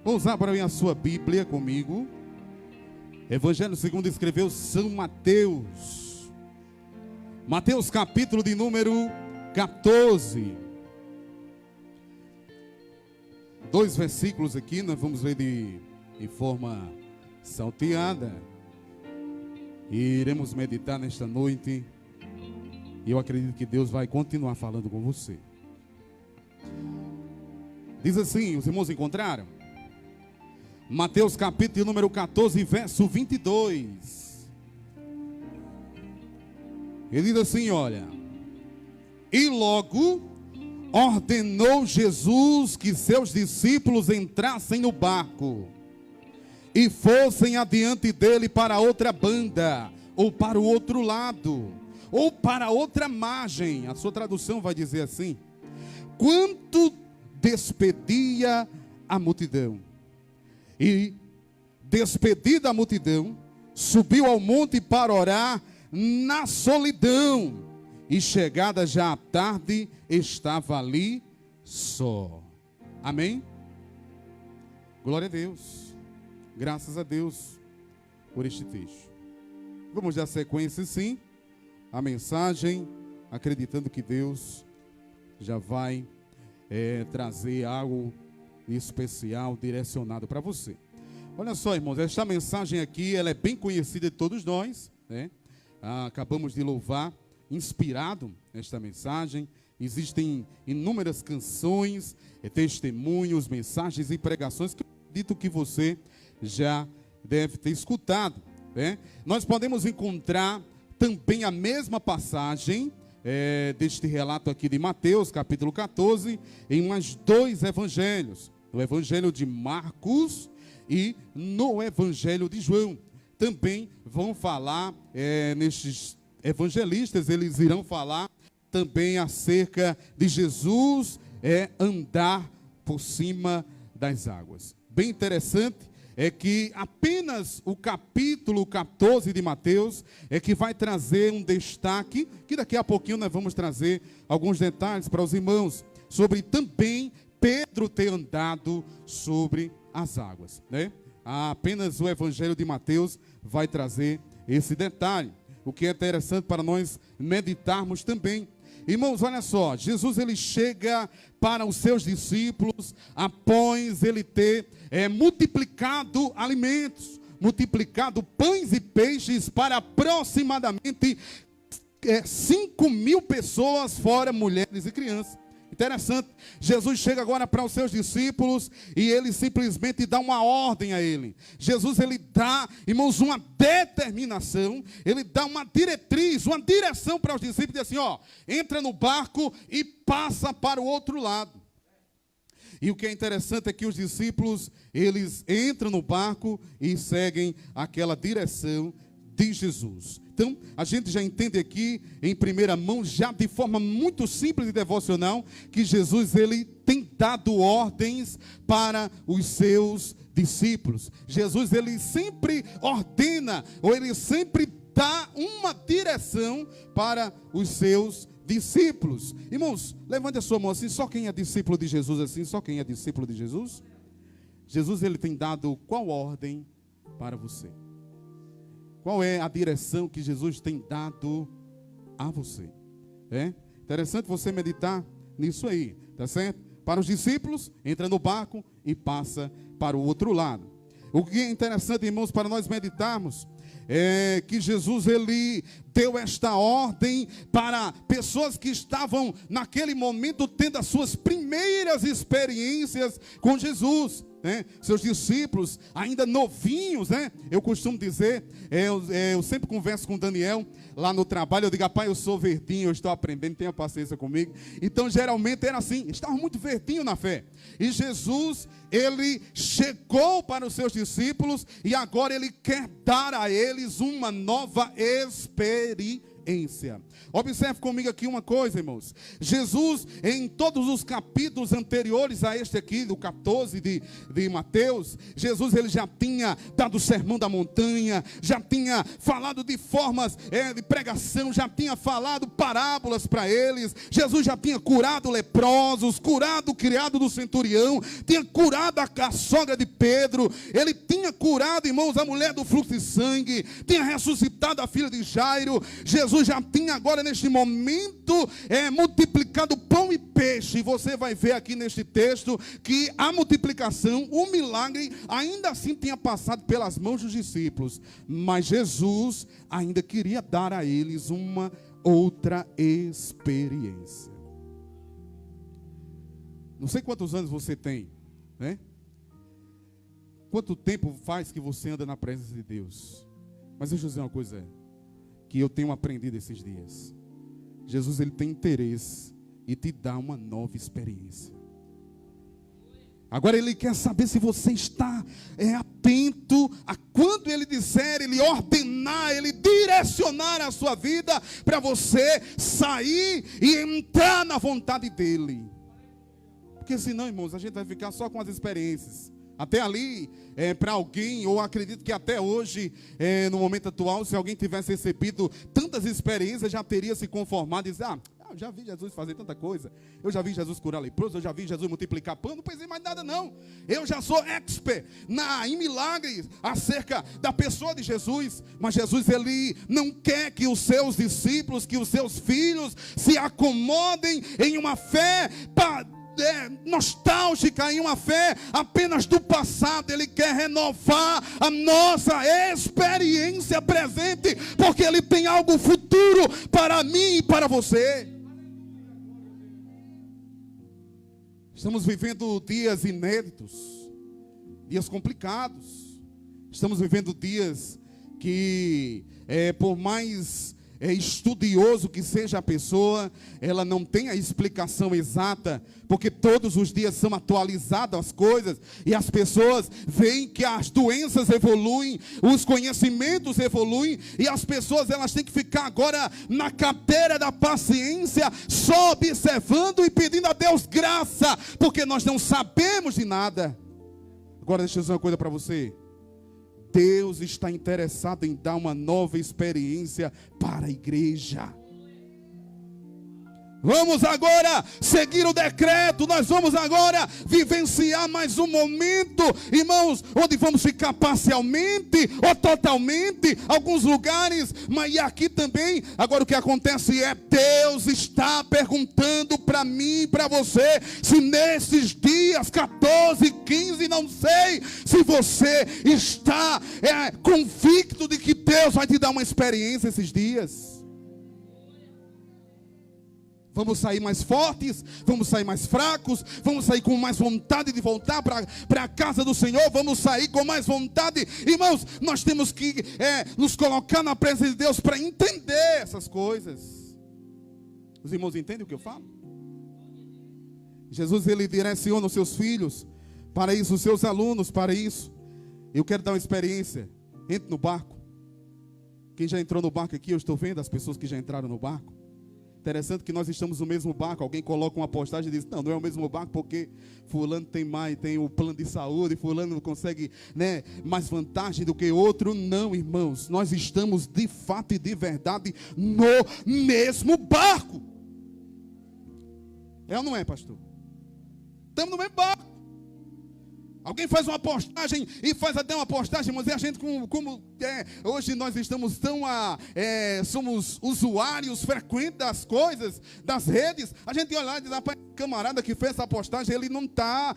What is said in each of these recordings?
Vou usar para mim a sua Bíblia comigo. Evangelho segundo escreveu São Mateus. Mateus capítulo de número 14. 2 versículos aqui, nós vamos ler de forma salteada. E iremos meditar nesta noite. E eu acredito que Deus vai continuar falando com você. Diz assim, os irmãos encontraram? Mateus capítulo número 14, verso 22. Ele diz assim, olha. E logo ordenou Jesus que seus discípulos entrassem no barco e fossem adiante dele para outra banda, ou para o outro lado, ou para outra margem. A sua tradução vai dizer assim: quanto despedia a multidão. E, despedida a multidão, subiu ao monte para orar na solidão. E chegada já a tarde, estava ali só. Amém? Glória a Deus. Graças a Deus por este texto. Vamos dar sequência, sim, a mensagem, acreditando que Deus já vai trazer algo especial, direcionado para você. Olha só, irmãos, esta mensagem aqui, ela é bem conhecida de todos nós, né? Acabamos de louvar, inspirado nesta mensagem. Existem inúmeras canções, testemunhos, mensagens e pregações que eu acredito que você já deve ter escutado, né? Nós podemos encontrar também a mesma passagem deste relato aqui de Mateus, capítulo 14, em mais 2 evangelhos, no evangelho de Marcos e no evangelho de João. Também vão falar, nestes evangelistas, eles irão falar também acerca de Jesus andar por cima das águas. Bem interessante é que apenas o capítulo 14 de Mateus é que vai trazer um destaque, que daqui a pouquinho nós vamos trazer alguns detalhes para os irmãos, sobre também Pedro ter andado sobre as águas, né? Apenas o evangelho de Mateus vai trazer esse detalhe, o que é interessante para nós meditarmos também. Irmãos, olha só, Jesus ele chega para os seus discípulos após ele ter multiplicado alimentos, multiplicado pães e peixes para aproximadamente 5.000 pessoas, fora mulheres e crianças. Interessante, Jesus chega agora para os seus discípulos e ele simplesmente dá uma ordem a ele. Jesus ele dá, irmãos, uma determinação, ele dá uma diretriz, uma direção para os discípulos, diz assim, ó, entra no barco e passa para o outro lado. E o que é interessante é que os discípulos, eles entram no barco e seguem aquela direção de Jesus. Então, a gente já entende aqui, em primeira mão, já de forma muito simples e devocional, que Jesus, ele tem dado ordens para os seus discípulos. Jesus, ele sempre ordena, ou ele sempre dá uma direção para os seus discípulos. Irmãos, levante a sua mão assim, só quem é discípulo de Jesus assim, só quem é discípulo de Jesus? Jesus, ele tem dado qual ordem para você? Qual é a direção que Jesus tem dado a você? Interessante você meditar nisso aí, tá certo? Para os discípulos, entra no barco e passa para o outro lado. O que é interessante, irmãos, para nós meditarmos, é que Jesus, ele deu esta ordem para pessoas que estavam naquele momento tendo as suas primeiras experiências com Jesus, né? Seus discípulos ainda novinhos, né? Eu costumo dizer, eu sempre converso com o Daniel lá no trabalho, eu digo, rapaz, eu sou verdinho, eu estou aprendendo, tenha paciência comigo. Então geralmente era assim, estavam muito verdinho na fé. E Jesus, ele chegou para os seus discípulos e agora ele quer dar a eles uma nova experiência. experiência. Observe comigo aqui uma coisa, irmãos. Jesus, em todos os capítulos anteriores a este aqui, do 14 de Mateus, Jesus ele já tinha dado o sermão da montanha, já tinha falado de formas de pregação, já tinha falado parábolas para eles. Jesus já tinha curado leprosos, curado o criado do centurião, tinha curado a sogra de Pedro, ele tinha curado, irmãos, a mulher do fluxo de sangue, tinha ressuscitado a filha de Jairo. Jesus já tinha agora neste momento multiplicado pão e peixe. E você vai ver aqui neste texto que a multiplicação, o milagre, ainda assim tinha passado pelas mãos dos discípulos, mas Jesus ainda queria dar a eles uma outra experiência. Não sei quantos anos você tem, né? Quanto tempo faz que você anda na presença de Deus? Mas deixa eu dizer uma coisa que eu tenho aprendido esses dias. Jesus ele tem interesse em te dar uma nova experiência. Agora ele quer saber se você está atento a quando ele disser, ele ordenar, ele direcionar a sua vida para você sair e entrar na vontade dele. Porque senão, irmãos, a gente vai ficar só com as experiências. Até ali, para alguém, ou acredito que até hoje, no momento atual, se alguém tivesse recebido tantas experiências, já teria se conformado e dizer, eu já vi Jesus fazer tanta coisa, eu já vi Jesus curar leproso, eu já vi Jesus multiplicar pão, não pensei mais nada não. Eu já sou expert em milagres acerca da pessoa de Jesus. Mas Jesus ele não quer que os seus discípulos, que os seus filhos se acomodem em uma fé nostálgica, em uma fé apenas do passado. Ele quer renovar a nossa experiência presente, porque ele tem algo futuro para mim e para você. Estamos vivendo dias inéditos, dias complicados. Estamos vivendo dias que por mais estudioso que seja a pessoa, ela não tem a explicação exata, porque todos os dias são atualizadas as coisas, e as pessoas veem que as doenças evoluem, os conhecimentos evoluem, e as pessoas elas têm que ficar agora na cadeira da paciência, só observando e pedindo a Deus graça, porque nós não sabemos de nada. Agora deixa eu dizer uma coisa para você. Deus está interessado em dar uma nova experiência para a igreja. Vamos agora seguir o decreto. Nós vamos agora vivenciar mais um momento, irmãos, onde vamos ficar parcialmente ou totalmente, alguns lugares, mas e aqui também. Agora o que acontece Deus está perguntando para mim e para você, se nesses dias 14, 15, não sei, se você está convicto de que Deus vai te dar uma experiência esses dias. Vamos sair mais fortes, vamos sair mais fracos, vamos sair com mais vontade de voltar para a casa do Senhor, vamos sair com mais vontade. Irmãos, nós temos que nos colocar na presença de Deus para entender essas coisas. Os irmãos entendem o que eu falo? Jesus ele direciona os seus filhos para isso, os seus alunos para isso. Eu quero dar uma experiência. Entre no barco. Quem já entrou no barco aqui, eu estou vendo as pessoas que já entraram no barco. Interessante que nós estamos no mesmo barco. Alguém coloca uma postagem e diz, não é o mesmo barco porque fulano tem o plano de saúde, fulano consegue mais vantagem do que outro. Não, irmãos, nós estamos de fato e de verdade no mesmo barco. É ou não é, pastor? Estamos no mesmo barco. Alguém faz uma postagem e faz até uma postagem, mas a gente hoje nós estamos somos usuários frequentes das coisas, das redes. A gente olha lá e diz, rapaz, camarada que fez essa postagem, ele não está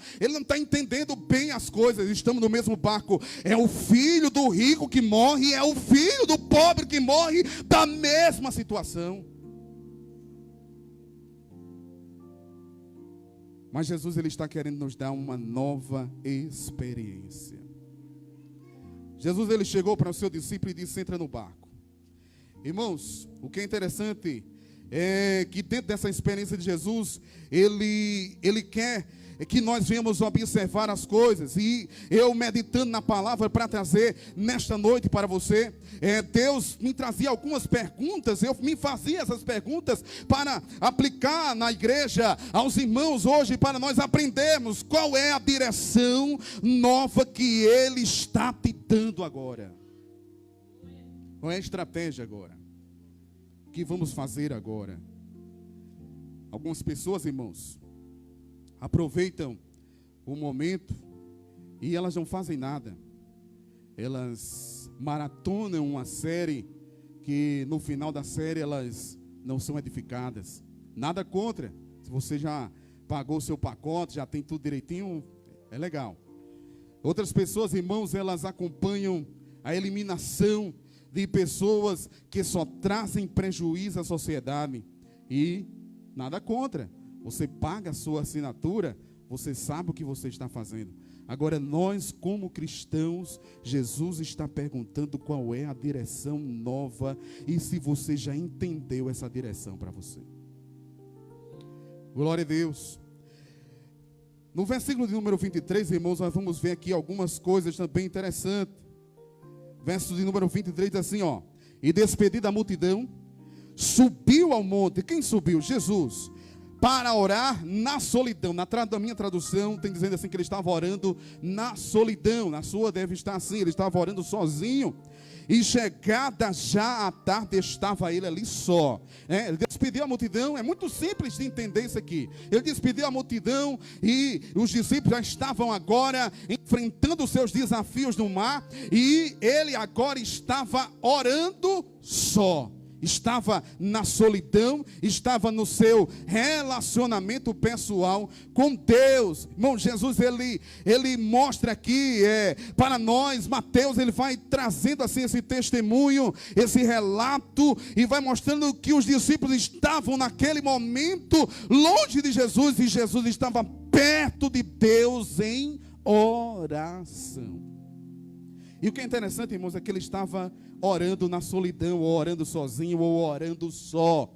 entendendo bem as coisas. Estamos no mesmo barco. É o filho do rico que morre, é o filho do pobre que morre da mesma situação. Mas Jesus ele está querendo nos dar uma nova experiência. Jesus ele chegou para o seu discípulo e disse, entra no barco. Irmãos, o que é interessante que dentro dessa experiência de Jesus, Ele quer que nós venhamos observar as coisas. E eu meditando na palavra para trazer nesta noite para você, Deus me trazia algumas perguntas, eu me fazia essas perguntas para aplicar na igreja, aos irmãos hoje, para nós aprendermos qual é a direção nova que Ele está te dando agora. Qual é a estratégia agora? O que vamos fazer agora? Algumas pessoas, irmãos, aproveitam o momento e elas não fazem nada. Elas maratonam uma série que no final da série elas não são edificadas. Nada contra. Se você já pagou o seu pacote, já tem tudo direitinho, é legal. Outras pessoas, irmãos, elas acompanham a eliminação de pessoas que só trazem prejuízo à sociedade. E nada contra. Você paga a sua assinatura, você sabe o que você está fazendo. Agora, nós como cristãos, Jesus está perguntando qual é a direção nova e se você já entendeu essa direção para você. Glória a Deus. No versículo de número 23, irmãos, nós vamos ver aqui algumas coisas também interessantes. Verso de número 23 diz assim, ó: e despedida a multidão, subiu ao monte. Quem subiu? Jesus. Para orar na solidão. Na minha tradução tem dizendo assim que ele estava orando na solidão. Na sua deve estar assim, ele estava orando sozinho. E chegada já a tarde, estava ele ali só. Ele despediu a multidão. É muito simples de entender isso aqui. Ele despediu a multidão e os discípulos já estavam agora enfrentando os seus desafios no mar. E ele agora estava orando só. Estava na solidão, estava no seu relacionamento pessoal com Deus. Irmão, Jesus, ele mostra aqui para nós, Mateus, ele vai trazendo assim esse testemunho, esse relato, e vai mostrando que os discípulos estavam naquele momento longe de Jesus, e Jesus estava perto de Deus em oração. E o que é interessante, irmãos, é que ele estava orando na solidão, ou orando sozinho, ou orando só.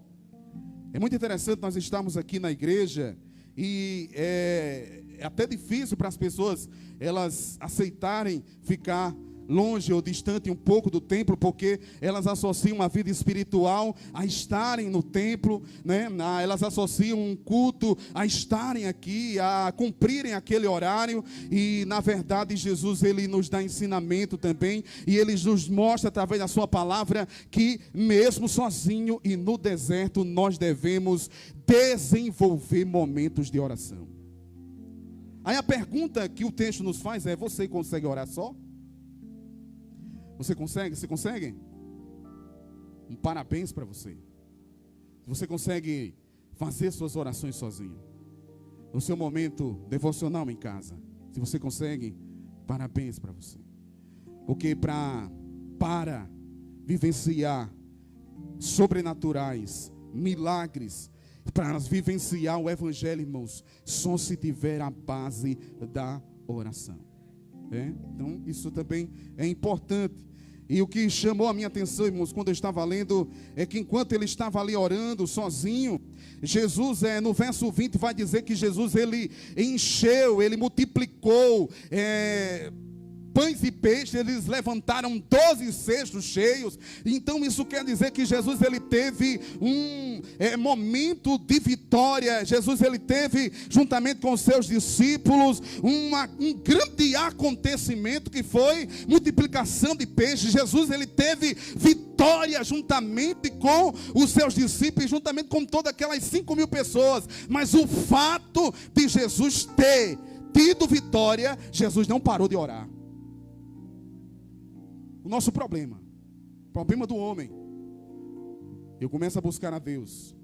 É muito interessante nós estarmos aqui na igreja, e é até difícil para as pessoas, elas aceitarem ficar longe ou distante um pouco do templo, porque elas associam a vida espiritual a estarem no templo, né? Elas associam um culto a estarem aqui, a cumprirem aquele horário, e na verdade Jesus, ele nos dá ensinamento também, e ele nos mostra através da sua palavra que mesmo sozinho e no deserto nós devemos desenvolver momentos de oração. Aí a pergunta que o texto nos faz é: você consegue orar só? Você consegue? Você consegue? Um parabéns para você. Você consegue fazer suas orações sozinho, no seu momento devocional em casa. Se você consegue, parabéns para você. Porque para vivenciar sobrenaturais, milagres, para vivenciar o evangelho, irmãos, só se tiver a base da oração. Então isso também é importante. E o que chamou a minha atenção, irmãos, quando eu estava lendo, é que enquanto ele estava ali orando sozinho, Jesus, no verso 20, vai dizer que Jesus, ele encheu, ele multiplicou pães e peixes, eles levantaram 12 cestos cheios. Então isso quer dizer que Jesus, ele teve um momento de vitória. Jesus, ele teve, juntamente com os seus discípulos, um grande acontecimento, que foi multiplicação de peixes. Jesus, ele teve vitória juntamente com os seus discípulos, juntamente com todas aquelas 5.000 pessoas. Mas o fato de Jesus ter tido vitória, Jesus não parou de orar. O nosso problema do homem, eu começo a buscar a Deus,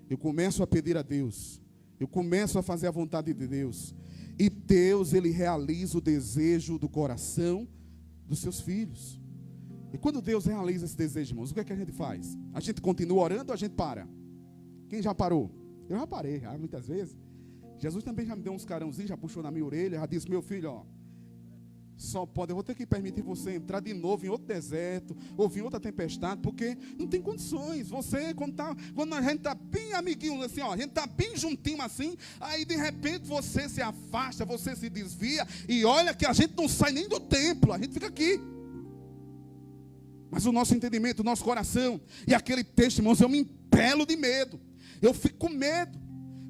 eu começo a pedir a Deus, eu começo a fazer a vontade de Deus, e Deus, ele realiza o desejo do coração dos seus filhos. E quando Deus realiza esse desejo, irmãos, o que é que a gente faz? A gente continua orando ou a gente para? Quem já parou? Eu já parei, muitas vezes. Jesus também já me deu uns carãozinhos, já puxou na minha orelha, já disse: meu filho, só pode, eu vou ter que permitir você entrar de novo em outro deserto, ou em outra tempestade, porque não tem condições. Você, quando a gente está bem amiguinho, assim, ó, a gente está bem juntinho assim, aí de repente você se afasta, você se desvia, e olha que a gente não sai nem do templo, a gente fica aqui. Mas o nosso entendimento, o nosso coração, e aquele texto, irmãos, eu me impelo de medo, eu fico com medo.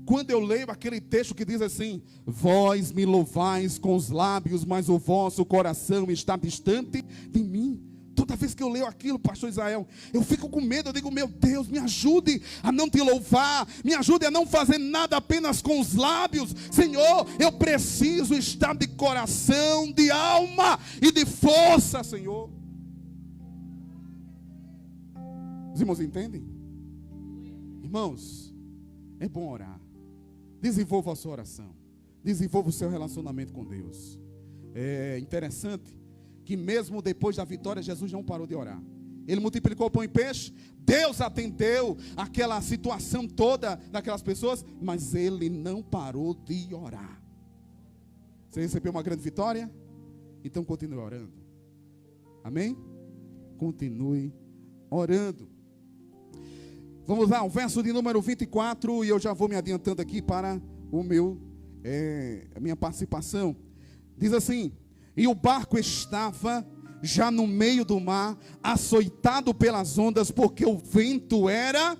Quando eu leio aquele texto que diz assim: vós me louvais com os lábios, mas o vosso coração está distante de mim. Toda vez que eu leio aquilo, pastor Israel, eu fico com medo. Eu digo: meu Deus, me ajude a não te louvar, me ajude a não fazer nada apenas com os lábios. Senhor, eu preciso estar de coração, de alma e de força, Senhor. Os irmãos entendem? Irmãos, é bom orar. Desenvolva a sua oração. Desenvolva o seu relacionamento com Deus. É interessante que mesmo depois da vitória, Jesus não parou de orar. Ele multiplicou o pão e peixe. Deus atendeu aquela situação toda daquelas pessoas, mas ele não parou de orar. Você recebeu uma grande vitória? Então continue orando. Amém? Continue orando. Vamos lá, o verso de número 24, e eu já vou me adiantando aqui para a minha participação. Diz assim: e o barco estava já no meio do mar, açoitado pelas ondas, porque o vento era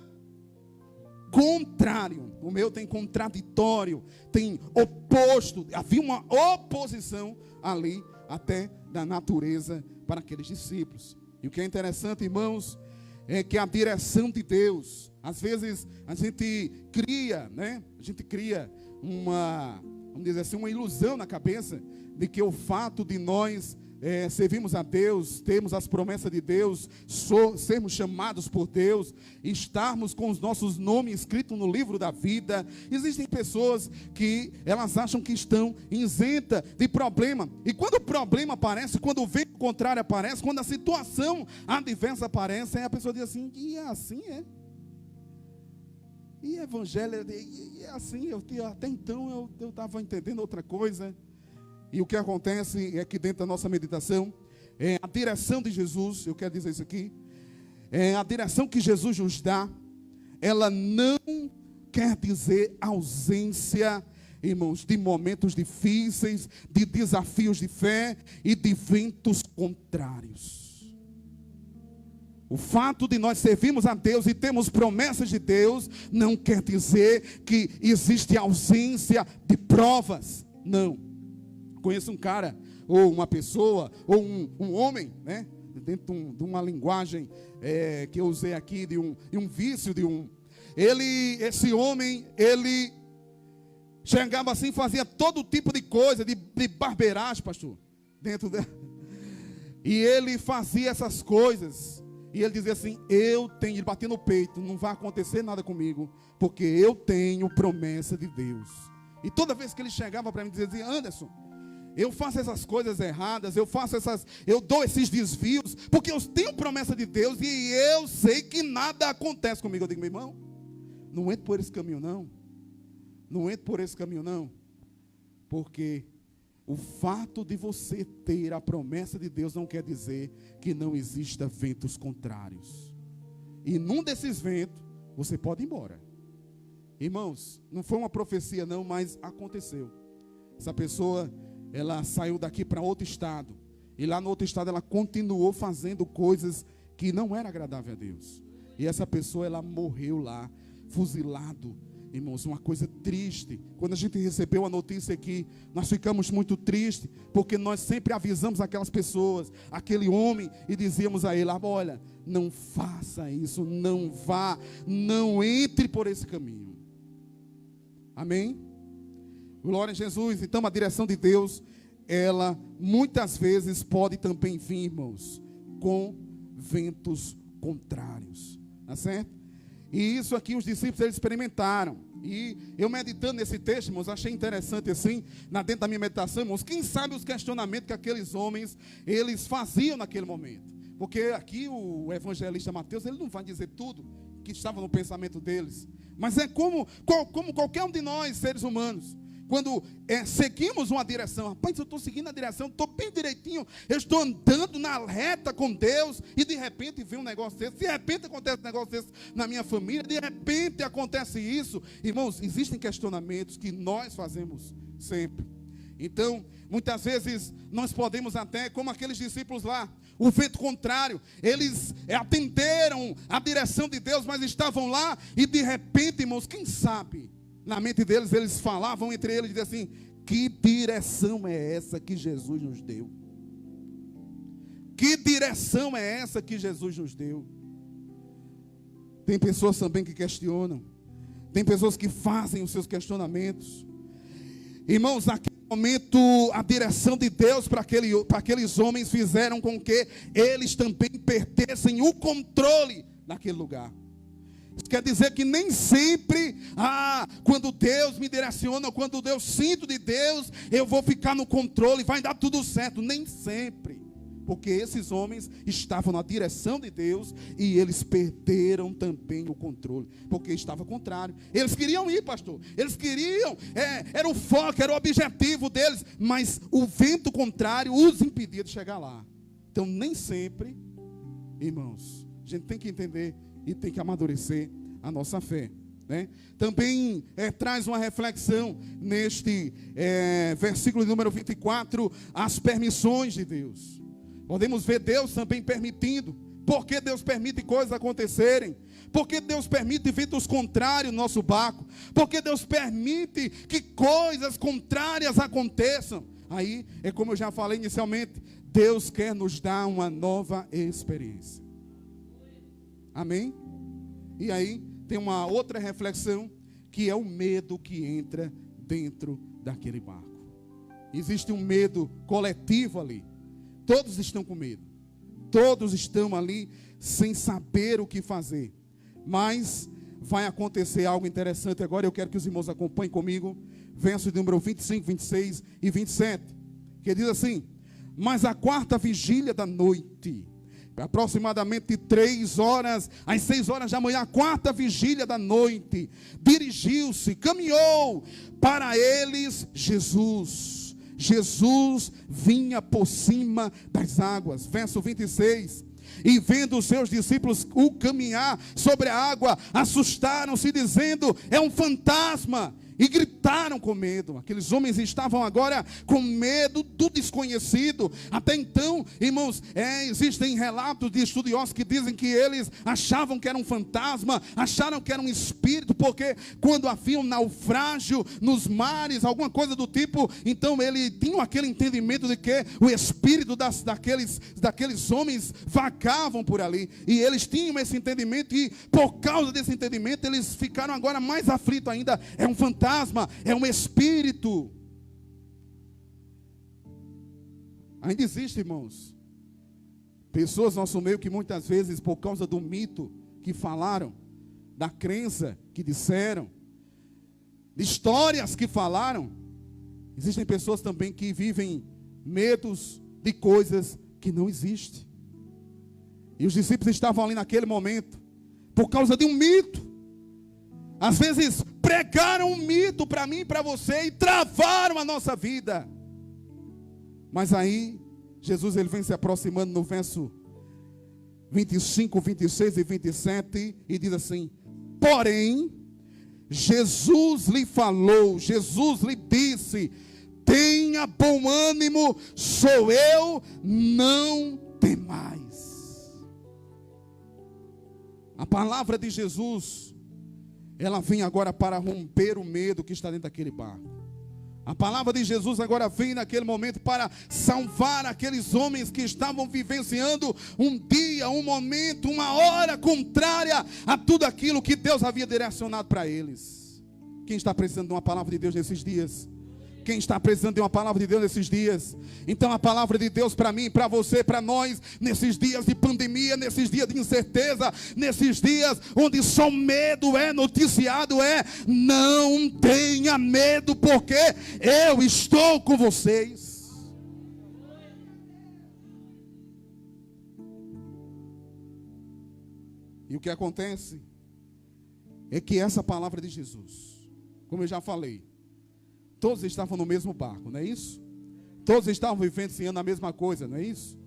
contrário. O meu tem contraditório, tem oposto. Havia uma oposição ali, até da natureza, para aqueles discípulos. E o que é interessante, irmãos, é que a direção de Deus, às vezes a gente cria, né? A gente cria vamos dizer assim, uma ilusão na cabeça de que o fato de nós servirmos a Deus, termos as promessas de Deus, sermos chamados por Deus, estarmos com os nossos nomes escritos no livro da vida. Existem pessoas que elas acham que estão isentas de problema, e quando o problema aparece, quando o vento contrário aparece, quando a situação adversa aparece, aí a pessoa diz assim: e é assim, é? E evangelho é assim? Até então eu estava entendendo outra coisa. E o que acontece é que dentro da nossa meditação, a direção de Jesus, eu quero dizer isso aqui, a direção que Jesus nos dá, ela não quer dizer ausência, irmãos, de momentos difíceis, de desafios de fé e de ventos contrários. O fato de nós servirmos a Deus e termos promessas de Deus, não quer dizer que existe ausência de provas, não. Conheço um cara, ou uma pessoa, ou um homem, né? Dentro de uma linguagem que eu usei aqui, de um vício, esse homem, ele chegava assim, fazia todo tipo de coisa, de barbeiragem, pastor, e ele fazia essas coisas, e ele dizia assim: ele batia no peito, não vai acontecer nada comigo, porque eu tenho promessa de Deus. E toda vez que ele chegava para mim, dizia: Anderson, eu faço essas coisas erradas, eu dou esses desvios, porque eu tenho promessa de Deus e eu sei que nada acontece comigo. Eu digo: meu irmão, não entre por esse caminho não. Não entre por esse caminho não. Porque o fato de você ter a promessa de Deus não quer dizer que não exista ventos contrários. E num desses ventos, você pode ir embora. Irmãos, não foi uma profecia não, mas aconteceu. Essa pessoa, ela saiu daqui para outro estado, e lá no outro estado ela continuou fazendo coisas que não eram agradáveis a Deus, e essa pessoa, ela morreu lá, fuzilado. Irmãos, uma coisa triste. Quando a gente recebeu a notícia aqui, nós ficamos muito tristes, porque nós sempre avisamos aquelas pessoas, aquele homem, e dizíamos a ele: olha, não faça isso, não vá, não entre por esse caminho. Amém? Glória a Jesus. Então a direção de Deus, ela muitas vezes pode também vir, irmãos, com ventos contrários, tá certo? E isso aqui os discípulos, eles experimentaram. E eu meditando nesse texto, irmãos, achei interessante assim, dentro da minha meditação, irmãos, quem sabe os questionamentos que aqueles homens, eles faziam naquele momento. Porque aqui o evangelista Mateus, ele não vai dizer tudo que estava no pensamento deles, mas é como qualquer um de nós, seres humanos, quando seguimos uma direção. Rapaz, eu estou seguindo a direção, estou bem direitinho, eu estou andando na reta com Deus, e de repente vem um negócio desse, de repente acontece um negócio desse na minha família, de repente acontece isso. Irmãos, existem questionamentos que nós fazemos sempre. Então, muitas vezes, nós podemos até, como aqueles discípulos lá, o vento contrário, eles atenderam a direção de Deus, mas estavam lá, e de repente, irmãos, quem sabe, na mente deles, eles falavam entre eles, e diziam assim: que direção é essa que Jesus nos deu? Que direção é essa que Jesus nos deu? Tem pessoas também que questionam, tem pessoas que fazem os seus questionamentos. Irmãos, naquele momento, a direção de Deus para aqueles homens fizeram com que eles também perdessem o controle naquele lugar. Isso quer dizer que nem sempre, quando Deus me direciona, quando eu sinto de Deus, eu vou ficar no controle, vai dar tudo certo. Nem sempre. Porque esses homens estavam na direção de Deus e eles perderam também o controle, porque estava contrário. Eles queriam ir, pastor, eles queriam, era o foco, era o objetivo deles, mas o vento contrário os impedia de chegar lá. Então nem sempre, irmãos, a gente tem que entender e tem que amadurecer a nossa fé, né? Também traz uma reflexão neste versículo número 24, as permissões de Deus. Podemos ver Deus também permitindo. Por que Deus permite coisas acontecerem? Por que Deus permite ventos contrários no nosso barco? Por que Deus permite que coisas contrárias aconteçam? Aí, é como eu já falei inicialmente, Deus quer nos dar uma nova experiência. Amém? E aí, tem uma outra reflexão, que é o medo que entra dentro daquele barco. Existe um medo coletivo ali. Todos estão com medo. Todos estão ali sem saber o que fazer. Mas vai acontecer algo interessante agora. Eu quero que os irmãos acompanhem comigo. Versos número 25, 26 e 27. Que diz assim: mas a quarta vigília da noite, aproximadamente 3 horas, às 6 horas da manhã, a quarta vigília da noite, dirigiu-se, caminhou para eles Jesus. Jesus vinha por cima das águas. Verso 26. E vendo os seus discípulos o caminhar sobre a água, assustaram-se, dizendo: é um fantasma. E gritaram com medo. Aqueles homens estavam agora com medo do desconhecido. Até então, irmãos, existem relatos de estudiosos que dizem que eles achavam que era um fantasma, acharam que era um espírito, porque quando havia um naufrágio nos mares, alguma coisa do tipo, então eles tinham aquele entendimento de que o espírito daqueles homens vagavam por ali. E eles tinham esse entendimento, e por causa desse entendimento, eles ficaram agora mais aflitos ainda. É um fantasma. É um espírito. Ainda existe, irmãos, pessoas no nosso meio que muitas vezes, por causa do mito que falaram, da crença que disseram, de histórias que falaram, existem pessoas também que vivem medos de coisas que não existem. E os discípulos estavam ali naquele momento por causa de um mito. Às vezes pregaram um mito para mim e para você e travaram a nossa vida. Mas aí Jesus ele vem se aproximando no verso 25, 26 e 27 e diz assim: porém, Jesus lhe falou, Jesus lhe disse: tenha bom ânimo, sou eu, não temais. A palavra de Jesus, ela vem agora para romper o medo que está dentro daquele barco. A palavra de Jesus agora vem naquele momento para salvar aqueles homens que estavam vivenciando um dia, um momento, uma hora contrária a tudo aquilo que Deus havia direcionado para eles. Quem está precisando de uma palavra de Deus nesses dias? Quem está precisando de uma palavra de Deus nesses dias? Então a palavra de Deus para mim, para você, para nós, nesses dias de pandemia, nesses dias de incerteza, nesses dias onde só medo é noticiado, não tenha medo, porque eu estou com vocês. E o que acontece é que essa palavra de Jesus, como eu já falei, Todos estavam no mesmo barco, não é isso? Todos estavam vivenciando a mesma coisa, não é isso?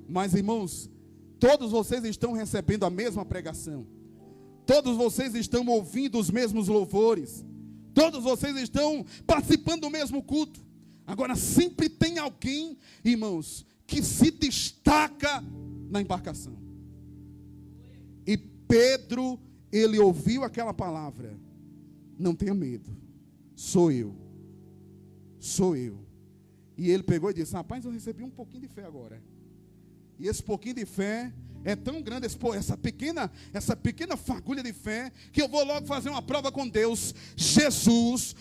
Mas, irmãos, todos vocês estão recebendo a mesma pregação. Todos vocês estão ouvindo os mesmos louvores. Todos vocês estão participando do mesmo culto. Agora, sempre tem alguém, irmãos, que se destaca na embarcação. E Pedro, ele ouviu aquela palavra: não tenha medo, sou eu. Sou eu. E ele pegou e disse: rapaz, eu recebi um pouquinho de fé agora. E esse pouquinho de fé é tão grande, essa pequena fagulha de fé, que eu vou logo fazer uma prova com Deus. Jesus,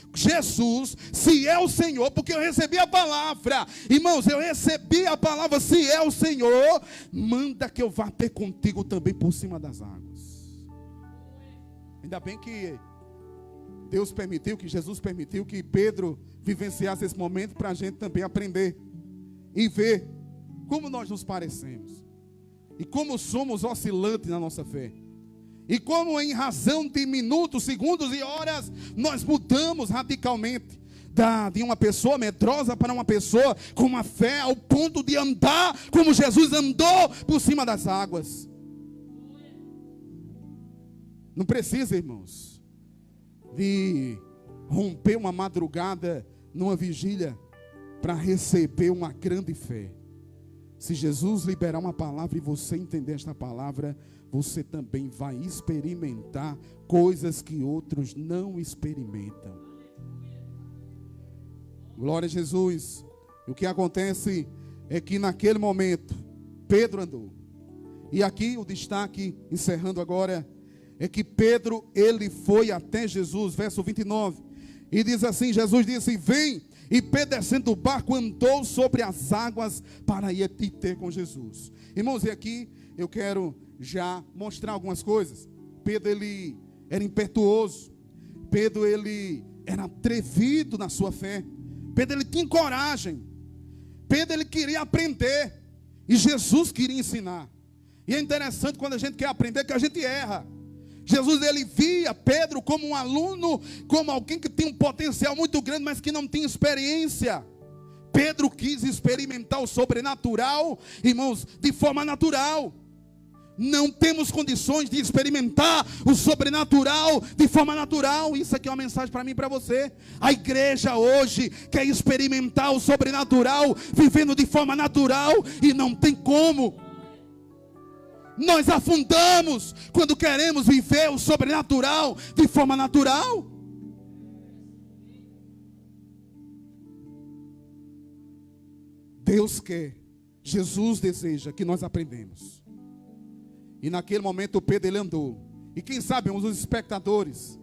se é o Senhor, porque eu recebi a palavra. Irmãos, eu recebi a palavra, se é o Senhor, manda que eu vá ter contigo também por cima das águas. Ainda bem que Deus permitiu, que Jesus permitiu que Pedro vivenciasse esse momento, para a gente também aprender e ver como nós nos parecemos, e como somos oscilantes na nossa fé, e como em razão de minutos, segundos e horas, nós mudamos radicalmente de uma pessoa medrosa para uma pessoa com uma fé ao ponto de andar como Jesus andou por cima das águas. Não precisa, irmãos, de romper uma madrugada numa vigília para receber uma grande fé. Se Jesus liberar uma palavra e você entender esta palavra, você também vai experimentar coisas que outros não experimentam. Glória a Jesus. O que acontece é que naquele momento Pedro andou. E aqui o destaque, encerrando agora, é que Pedro, ele foi até Jesus, verso 29. E diz assim, Jesus disse: vem. E Pedro, descendo do barco, andou sobre as águas para ir ter com Jesus. Irmãos, e aqui eu quero já mostrar algumas coisas. Pedro, ele era impetuoso. Pedro, ele era atrevido na sua fé. Pedro, ele tinha coragem. Pedro, ele queria aprender. E Jesus queria ensinar. E é interessante quando a gente quer aprender que a gente erra. Jesus, ele via Pedro como um aluno, como alguém que tem um potencial muito grande, mas que não tinha experiência. Pedro quis experimentar o sobrenatural, irmãos, de forma natural. Não temos condições de experimentar o sobrenatural de forma natural. Isso aqui é uma mensagem para mim e para você. A igreja hoje quer experimentar o sobrenatural, vivendo de forma natural, e não tem como. Nós afundamos quando queremos viver o sobrenatural de forma natural. Deus quer, Jesus deseja que nós aprendamos. E naquele momento Pedro, ele andou. E quem sabe os espectadores,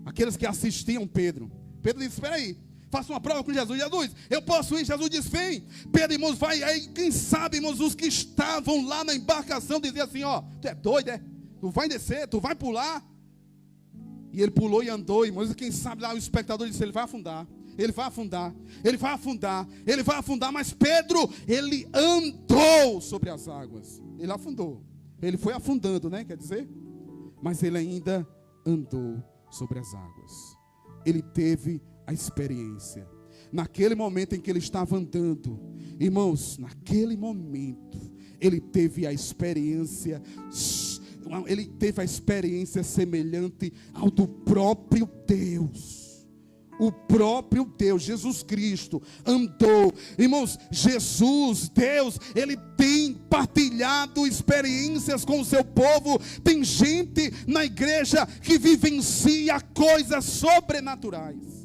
aqueles que assistiam Pedro disse: espera aí, faça uma prova com Jesus. Jesus, eu posso ir? Jesus disse: vem. Pedro, irmãos, vai. Aí, quem sabe, irmãos, os que estavam lá na embarcação diziam assim: ó, tu é doido, é? Tu vai descer, tu vai pular. E ele pulou e andou, irmãos. E quem sabe lá o espectador disse: ele vai afundar, ele vai afundar, ele vai afundar, ele vai afundar. Mas Pedro, ele andou sobre as águas. Ele afundou. Ele foi afundando, né? Quer dizer? Mas ele ainda andou sobre as águas. Ele teve a experiência. Naquele momento em que ele estava andando, irmãos, naquele momento ele teve a experiência, semelhante ao do próprio Deus. O próprio Deus, Jesus Cristo, andou. Irmãos, Jesus, Deus, ele tem partilhado experiências com o seu povo. Tem gente na igreja que vivencia coisas sobrenaturais.